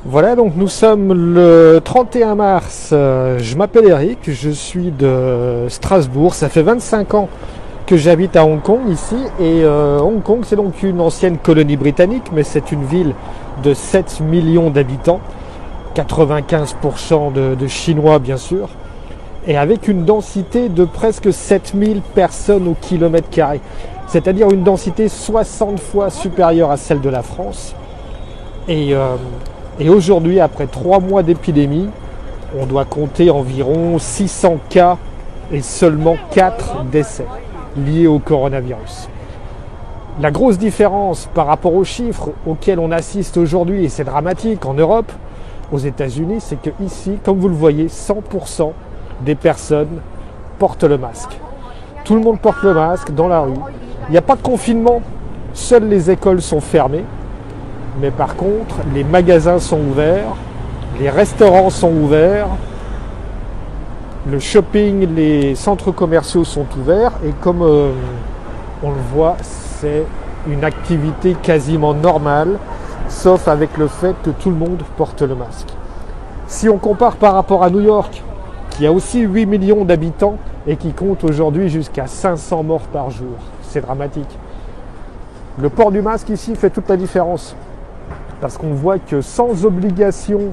Voilà, donc nous sommes le 31 mars. Je m'appelle Eric, je suis de Strasbourg. Ça fait 25 ans que j'habite à Hong Kong ici. Et Hong Kong, c'est donc une ancienne colonie britannique, mais c'est une ville de 7 millions d'habitants. 95% de Chinois, bien sûr. Et avec une densité de presque 7000 personnes au kilomètre carré. C'est-à-dire une densité 60 fois supérieure à celle de la France. Et aujourd'hui, après 3 mois d'épidémie, on doit compter environ 600 cas et seulement 4 décès liés au coronavirus. La grosse différence par rapport aux chiffres auxquels on assiste aujourd'hui, et c'est dramatique en Europe, aux États-Unis, c'est que ici, comme vous le voyez, 100% des personnes portent le masque. Tout le monde porte le masque dans la rue. Il n'y a pas de confinement, seules les écoles sont fermées. Mais par contre, les magasins sont ouverts, les restaurants sont ouverts, le shopping, les centres commerciaux sont ouverts. Et comme on le voit, c'est une activité quasiment normale, sauf avec le fait que tout le monde porte le masque. Si on compare par rapport à New York, qui a aussi 8 millions d'habitants et qui compte aujourd'hui jusqu'à 500 morts par jour, c'est dramatique. Le port du masque ici fait toute la différence. Parce qu'on voit que sans obligation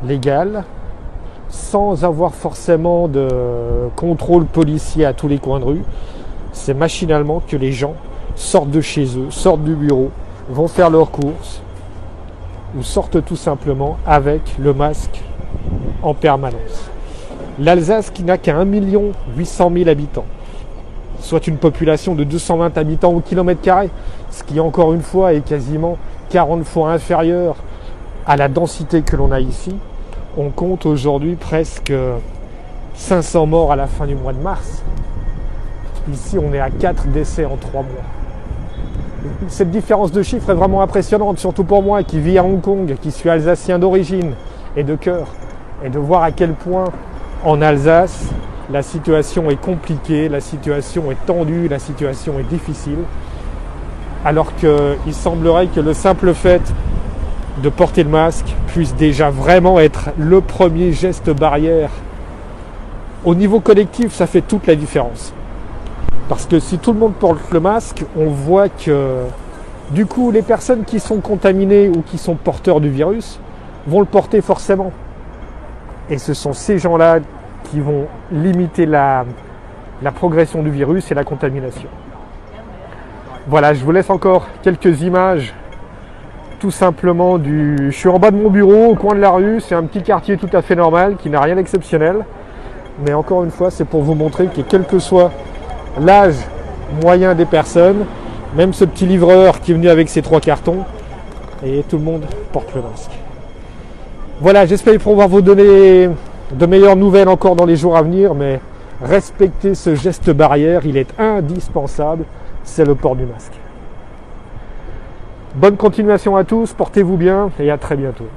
légale, sans avoir forcément de contrôle policier à tous les coins de rue, c'est machinalement que les gens sortent de chez eux, sortent du bureau, vont faire leurs courses ou sortent tout simplement avec le masque en permanence. L'Alsace, qui n'a qu'à 1 800 000 habitants, soit une population de 220 habitants au kilomètre carré, ce qui encore une fois est quasiment 40 fois inférieur à la densité que l'on a ici. On compte aujourd'hui presque 500 morts à la fin du mois de mars. Ici, on est à 4 décès en 3 mois. Cette différence de chiffres est vraiment impressionnante, surtout pour moi qui vis à Hong Kong, qui suis alsacien d'origine et de cœur, et de voir à quel point en Alsace, la situation est compliquée, la situation est tendue, la situation est difficile. Alors qu'il semblerait que le simple fait de porter le masque puisse déjà vraiment être le premier geste barrière. Au niveau collectif, ça fait toute la différence. Parce que si tout le monde porte le masque, on voit que du coup, les personnes qui sont contaminées ou qui sont porteurs du virus vont le porter forcément. Et ce sont ces gens-là qui vont limiter la progression du virus et la contamination. Voilà, je vous laisse encore quelques images, tout simplement je suis en bas de mon bureau, au coin de la rue, c'est un petit quartier tout à fait normal, qui n'a rien d'exceptionnel. Mais encore une fois, c'est pour vous montrer que quel que soit l'âge moyen des personnes, même ce petit livreur qui est venu avec ses 3 cartons, et tout le monde porte le masque. Voilà, j'espère pouvoir vous donner de meilleures nouvelles encore dans les jours à venir, mais respectez ce geste barrière, il est indispensable. C'est le port du masque. Bonne continuation à tous, portez-vous bien et à très bientôt.